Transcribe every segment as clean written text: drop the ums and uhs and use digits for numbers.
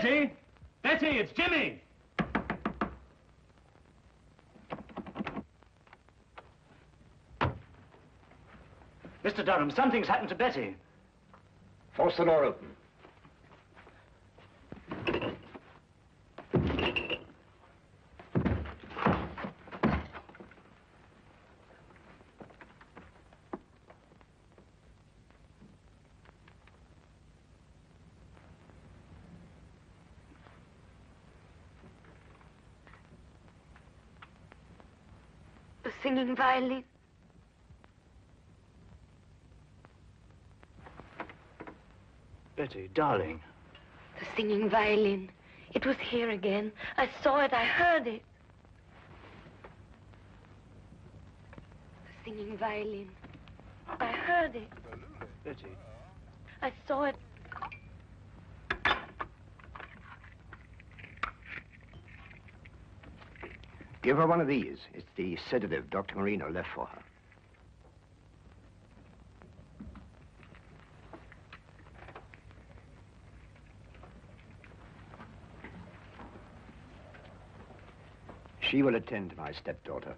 Betty! Betty, it's Jimmy! Mr. Durham, something's happened to Betty. Force the door open. The singing violin. Betty, darling. The singing violin. It was here again. I saw it, I heard it. The singing violin. I heard it. Betty. I saw it. Give her one of these. It's the sedative Dr. Marino left for her. She will attend to my stepdaughter.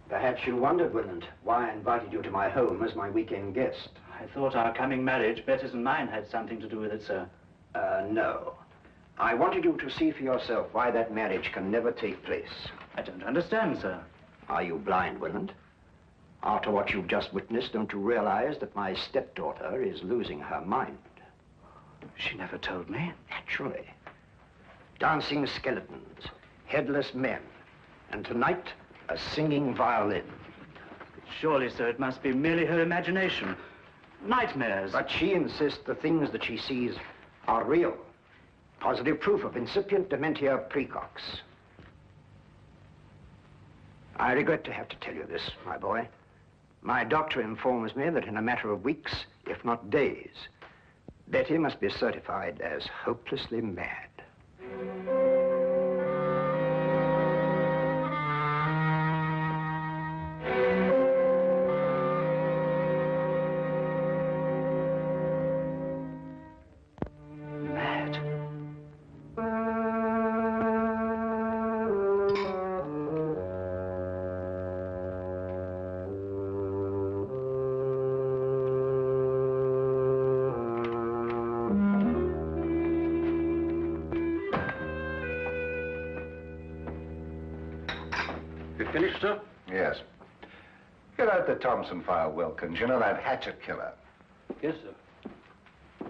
Perhaps you wondered, Willand, why I invited you to my home as my weekend guest. I thought our coming marriage, Betty's and mine, had something to do with it, sir. No. I wanted you to see for yourself why that marriage can never take place. I don't understand, sir. Are you blind, Willand? After what you've just witnessed, don't you realize that my stepdaughter is losing her mind? She never told me. Naturally. Dancing skeletons, headless men, and tonight, a singing violin. Surely, sir, it must be merely her imagination. Nightmares. But she insists the things that she sees are real. Positive proof of incipient dementia precox. I regret to have to tell you this, my boy. My doctor informs me that in a matter of weeks, if not days, Betty must be certified as hopelessly mad. Finished, sir? Yes. Get out the Thompson file, Wilkins. You know that hatchet killer. Yes, sir.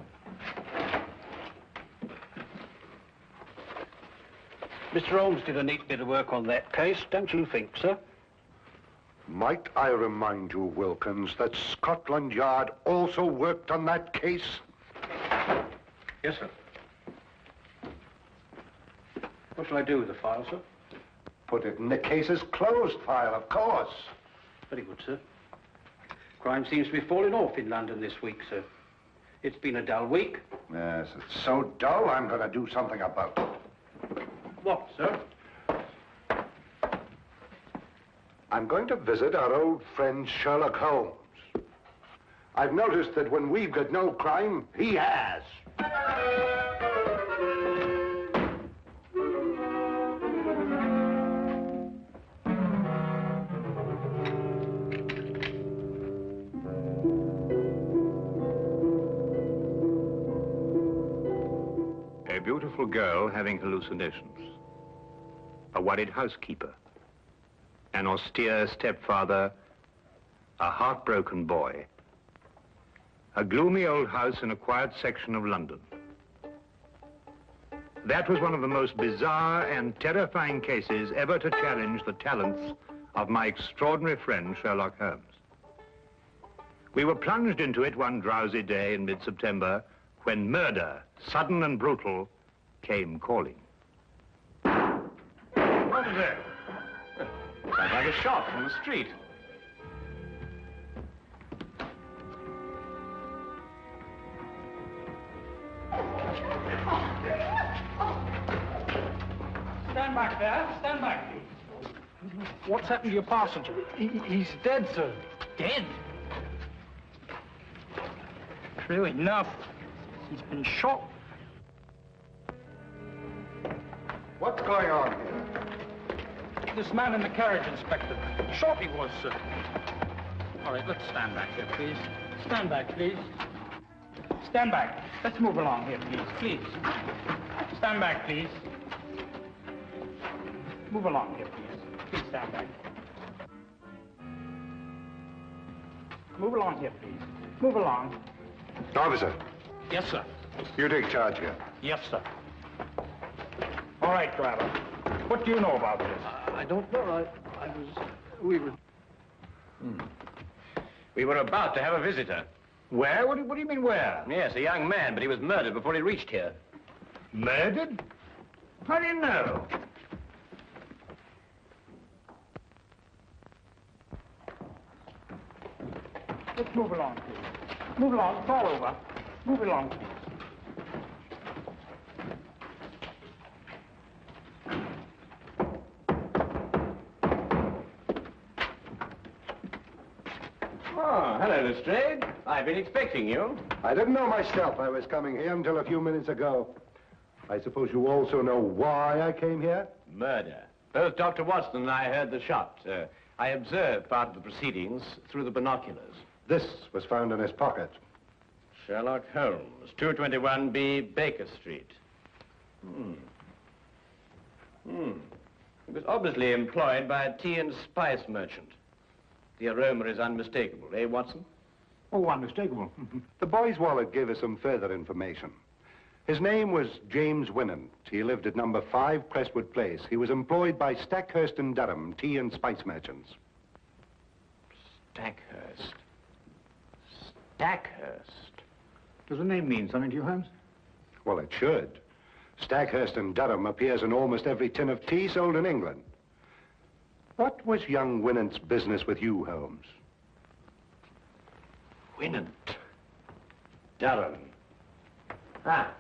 Mr. Holmes did a neat bit of work on that case, don't you think, sir? Might I remind you, Wilkins, that Scotland Yard also worked on that case? Yes, sir. What shall I do with the file, sir? Put it in the case's closed file, of course. Very good, sir. Crime seems to be falling off in London this week, sir. It's been a dull week. Yes, it's so dull, I'm going to do something about it. What, sir? I'm going to visit our old friend Sherlock Holmes. I've noticed that when we've got no crime, he has. A beautiful girl having hallucinations. A worried housekeeper. An austere stepfather. A heartbroken boy. A gloomy old house in a quiet section of London. That was one of the most bizarre and terrifying cases ever to challenge the talents of my extraordinary friend, Sherlock Holmes. We were plunged into it one drowsy day in mid-September when murder, sudden and brutal, came calling. What is it? Sounds like a shot from the street. back there. Stand back, please. What's happened to your passenger? He's dead, sir. Dead? True enough. He's been shot. What's going on here? This man in the carriage, Inspector. Shot he was, sir. All right, let's stand back here, please. Stand back, please. Stand back. Let's move along here, please. Please. Stand back, please. Move along here, please. Please stand back. Move along here, please. Move along. Officer, Yes, sir. you take charge here. Yes, sir. All right, driver. What do you know about this? I don't know. We were about to have a visitor. Where? What do you mean, where? Yes, a young man, but he was murdered before he reached here. Murdered? How do you know? Let's move along, please. Move along. It's all over. Move along, please. Oh, hello, Lestrade. I've been expecting you. I didn't know myself I was coming here until a few minutes ago. I suppose you also know why I came here? Murder. Both Dr. Watson and I heard the shot. I observed part of the proceedings through the binoculars. This was found in his pocket. Sherlock Holmes, 221B Baker Street. He was obviously employed by a tea and spice merchant. The aroma is unmistakable, eh, Watson? Oh, unmistakable. The boy's wallet gave us some further information. His name was James Winant. He lived at number 5 Crestwood Place. He was employed by Stackhurst and Durham, tea and spice merchants. Stackhurst. Stackhurst. Does the name mean something to you, Holmes? Well, it should. Stackhurst and Durham appears in almost every tin of tea sold in England. What was young Winant's business with you, Holmes? Winant. Durham. Ah.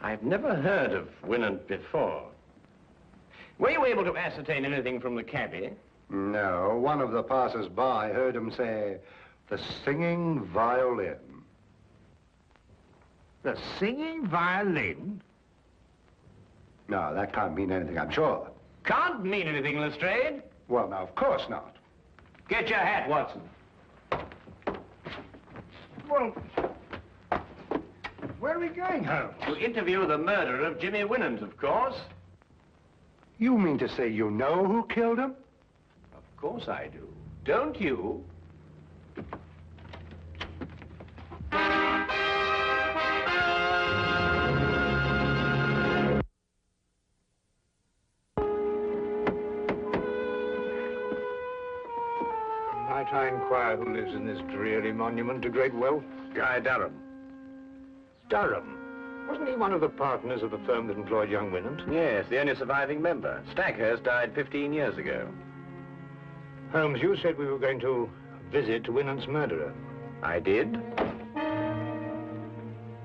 I've never heard of Winant before. Were you able to ascertain anything from the cabby? No, one of the passers-by heard him say, the singing violin. The singing violin? No, that can't mean anything, I'm sure. Can't mean anything, Lestrade. Well, now, of course not. Get your hat, Watson. Well, where are we going, Holmes? To interview the murderer of Jimmy Winant, of course. You mean to say you know who killed him? Of course I do. Don't you? Might I inquire who lives in this dreary monument to great wealth? Guy Durham. Durham. Wasn't he one of the partners of the firm that employed young Winant? Yes, the only surviving member. Stackhurst died 15 years ago. Holmes, you said we were going to visit Winant's murderer. I did.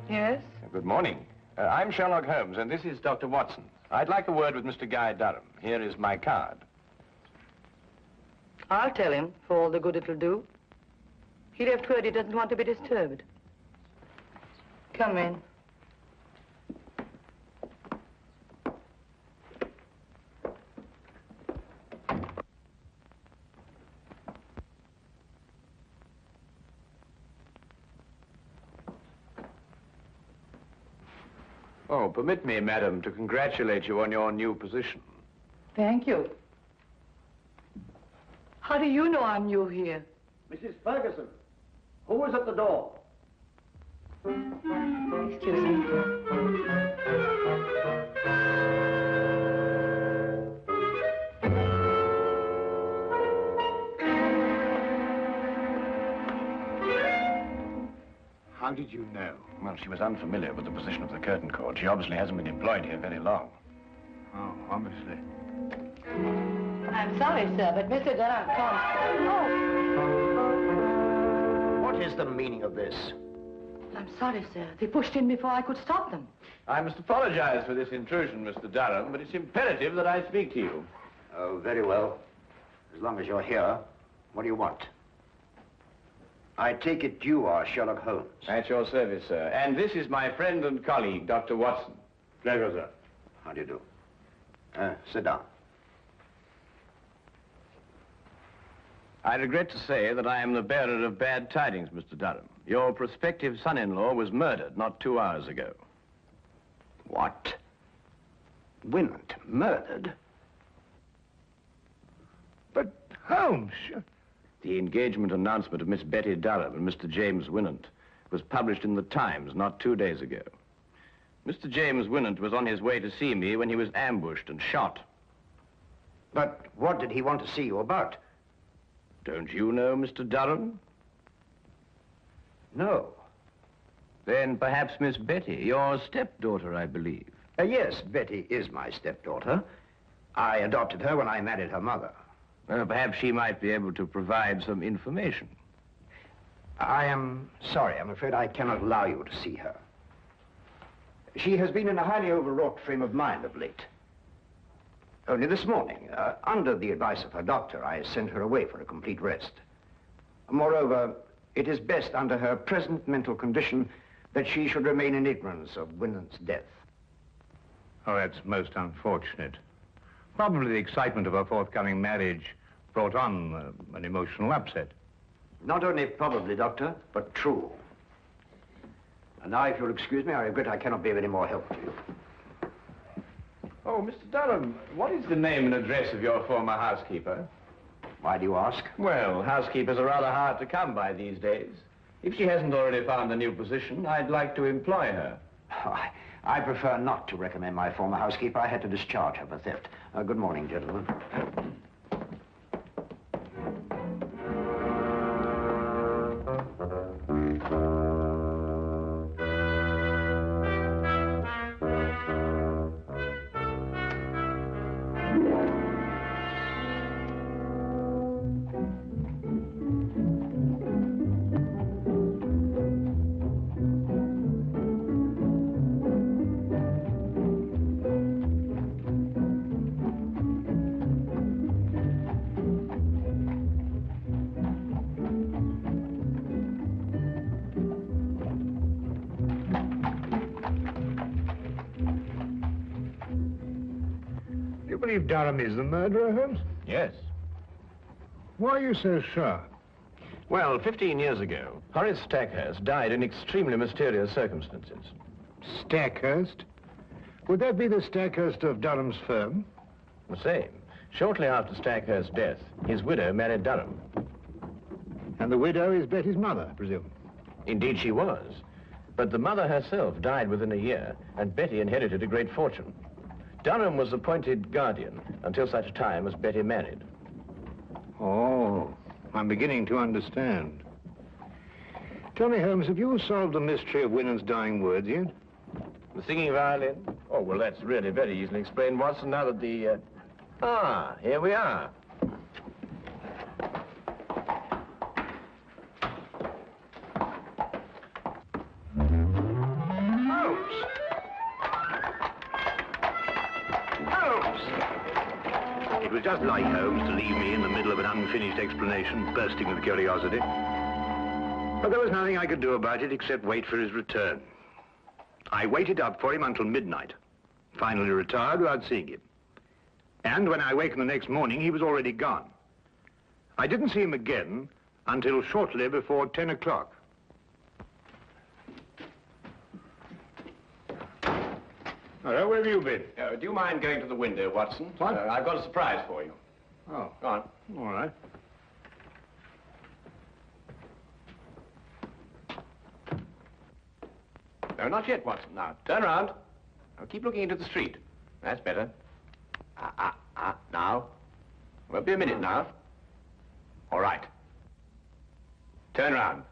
Yes? Good morning. I'm Sherlock Holmes, and this is Dr. Watson. I'd like a word with Mr. Guy Durham. Here is my card. I'll tell him, for all the good it'll do. He left word he doesn't want to be disturbed. Come in. Oh, permit me, madam, to congratulate you on your new position. Thank you. How do you know I'm new here? Mrs. Ferguson, who was at the door? Excuse me. How did you know? Well, she was unfamiliar with the position of the curtain cord. She obviously hasn't been employed here very long. Oh, obviously. I'm sorry, sir, but Mr. Durham can't... What is the meaning of this? I'm sorry, sir. They pushed in before I could stop them. I must apologize for this intrusion, Mr. Durham, but it's imperative that I speak to you. Oh, very well. As long as you're here, what do you want? I take it you are Sherlock Holmes. At your service, sir. And this is my friend and colleague, Dr. Watson. Pleasure, sir. How do you do? Sit down. I regret to say that I am the bearer of bad tidings, Mr. Durham. Your prospective son-in-law was murdered not 2 hours ago. What? Winant murdered? But, Holmes... The engagement announcement of Miss Betty Durham and Mr. James Winant was published in the Times not 2 days ago. Mr. James Winant was on his way to see me when he was ambushed and shot. But what did he want to see you about? Don't you know Mr. Durham? No. Then perhaps Miss Betty, your stepdaughter, I believe. Yes, Betty is my stepdaughter. I adopted her when I married her mother. Perhaps she might be able to provide some information. I am sorry. I'm afraid I cannot allow you to see her. She has been in a highly overwrought frame of mind of late. Only this morning, under the advice of her doctor, I sent her away for a complete rest. Moreover, it is best under her present mental condition that she should remain in ignorance of Winant's death. Oh, that's most unfortunate. Probably the excitement of her forthcoming marriage brought on an emotional upset. Not only probably, Doctor, but true. And now, if you'll excuse me, I regret I cannot be of any more help to you. Oh, Mr. Durham, what is the name and address of your former housekeeper? Why do you ask? Well, housekeepers are rather hard to come by these days. If she hasn't already found a new position, I'd like to employ her. Oh, I prefer not to recommend my former housekeeper. I had to discharge her for theft. Good morning, gentlemen. You believe Durham is the murderer, Holmes? Yes. Why are you so sure? Well, 15 years ago, Horace Stackhurst died in extremely mysterious circumstances. Stackhurst? Would that be the Stackhurst of Durham's firm? The same. Shortly after Stackhurst's death, his widow married Durham. And the widow is Betty's mother, I presume? Indeed, she was. But the mother herself died within a year, and Betty inherited a great fortune. Durham was appointed guardian until such time as Betty married. Oh, I'm beginning to understand. Tell me, Holmes, have you solved the mystery of Winant's dying words yet? The singing violin? Oh, well, that's really very easily explained, Watson, now that the... Ah, here we are. It was just like Holmes to leave me in the middle of an unfinished explanation, bursting with curiosity. But there was nothing I could do about it except wait for his return. I waited up for him until midnight, finally retired without seeing him. And when I awakened the next morning, he was already gone. I didn't see him again until shortly before 10 o'clock. Hello, where have you been? Do you mind going to the window, Watson? What? I've got a surprise for you. Oh, Go on. all right. No, not yet, Watson. Now, turn around. Now, keep looking into the street. That's better. Now. Won't be a minute now. All right. Turn around.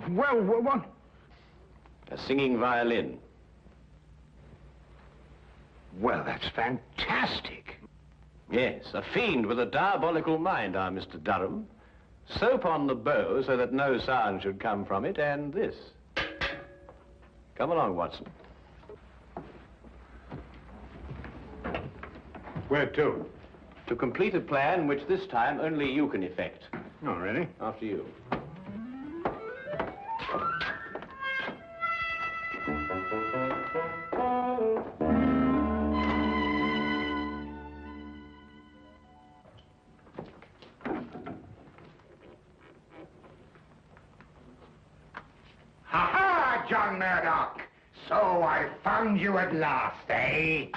Well, what? A singing violin. Well, that's fantastic. Yes, a fiend with a diabolical mind, our Mr. Durham. Soap on the bow so that no sound should come from it, and this. Come along, Watson. Where to? To complete a plan which this time only you can effect. Oh, really? After you. Ha-ha, John Murdoch! So I found you at last, eh?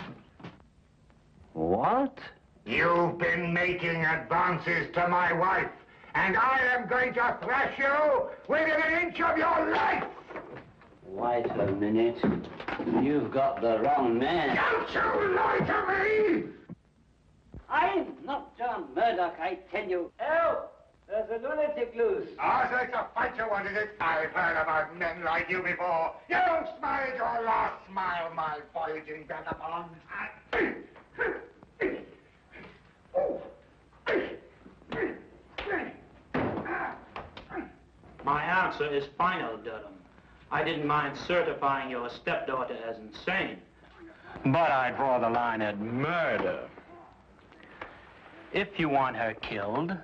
What? You've been making advances to my wife, and I am going to thrash you within an inch of your life! Wait a minute. You've got the wrong man. Don't you lie to me! I'm not John Murdoch, I tell you. Help! There's a lunatic loose. Oh, so it's a fight you wanted it? I've heard about men like you before. You smiled your last smile, my voyaging vagabond. My answer is final, Durham. I didn't mind certifying your stepdaughter as insane, but I draw the line at murder. If you want her killed,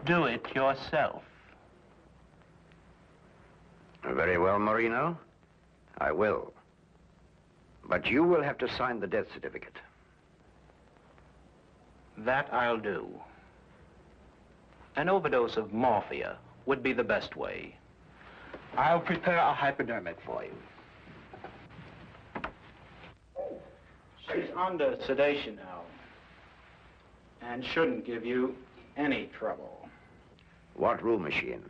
do it yourself. Very well, Marino. I will. But you will have to sign the death certificate. That I'll do. An overdose of morphia would be the best way. I'll prepare a hypodermic for you. She's under sedation now, and shouldn't give you any trouble. What room is she in?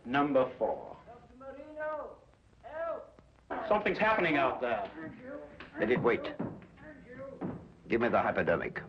Number 4. Dr. Marino, help! Something's happening out there. Let it wait. Give me the hypodermic.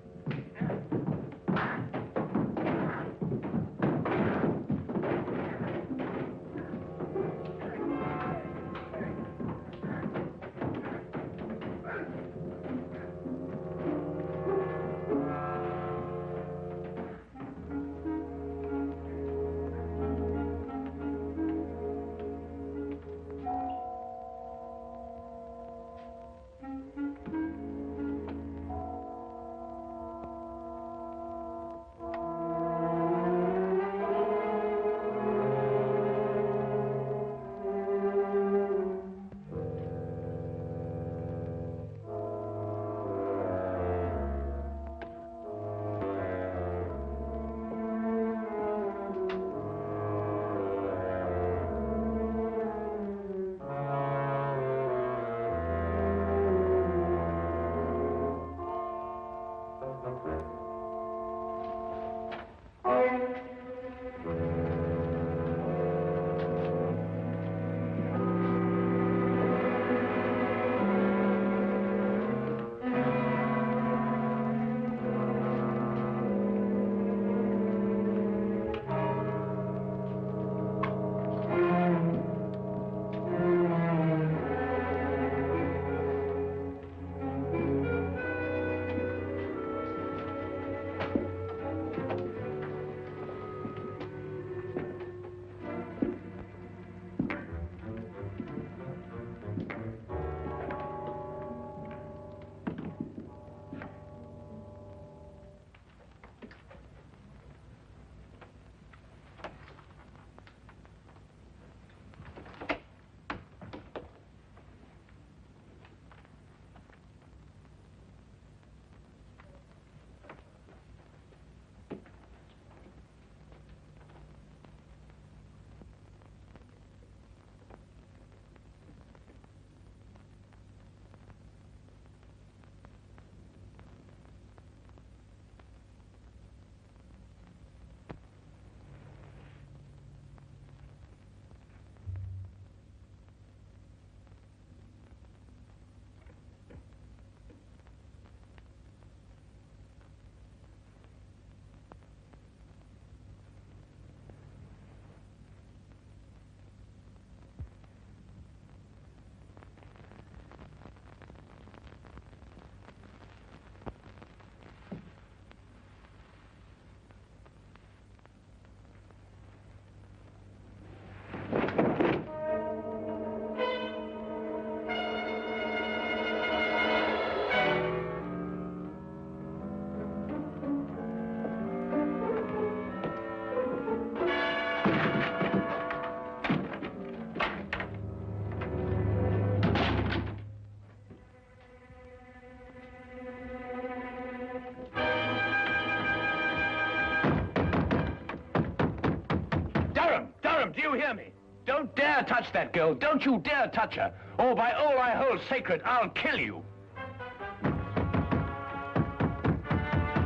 Durham, do you hear me? Don't dare touch that girl. Don't you dare touch her. Or by all I hold sacred, I'll kill you.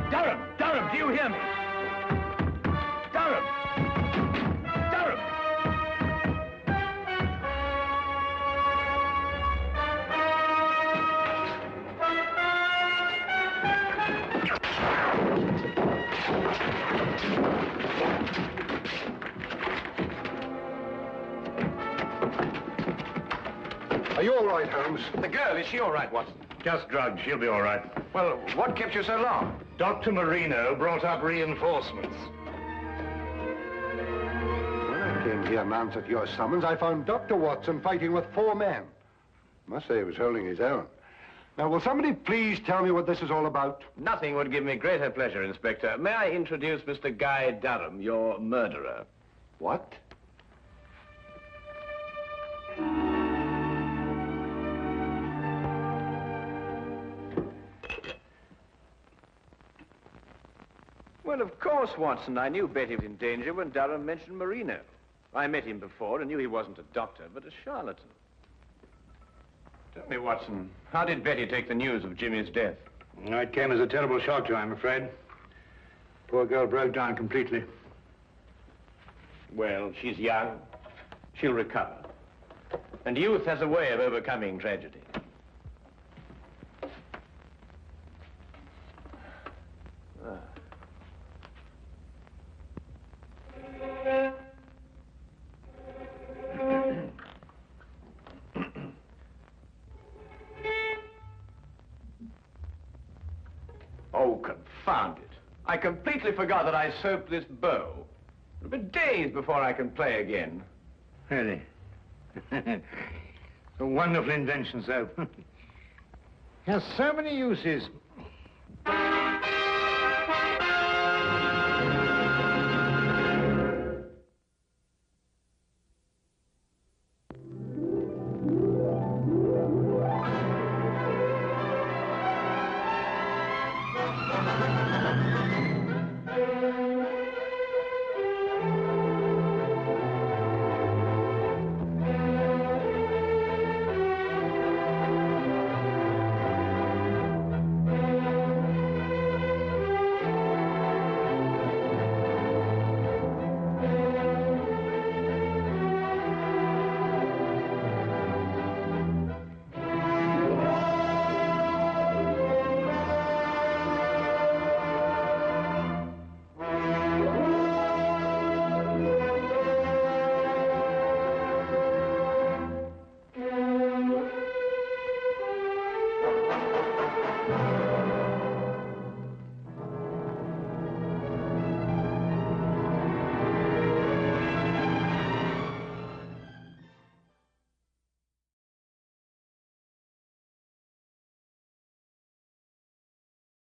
Durham, Durham, do you hear me? Durham! Durham! Are you all right, Holmes? The girl, is she all right, Watson? Just drugged. She'll be all right. Well, what kept you so long? Dr. Marino brought up reinforcements. When I came here and answered your summons, I found Dr. Watson fighting with 4 men. Must say he was holding his own. Now, will somebody please tell me what this is all about? Nothing would give me greater pleasure, Inspector. May I introduce Mr. Guy Durham, your murderer? What? Well, of course, Watson. I knew Betty was in danger when Durham mentioned Marino. I met him before and knew he wasn't a doctor, but a charlatan. Tell me, Watson, how did Betty take the news of Jimmy's death? It came as a terrible shock to her, I'm afraid. Poor girl broke down completely. Well, she's young. She'll recover. And youth has a way of overcoming tragedy. Oh, confound it. I completely forgot that I soaped this bow. It'll be days before I can play again. Really? A wonderful invention, soap. Has so many uses.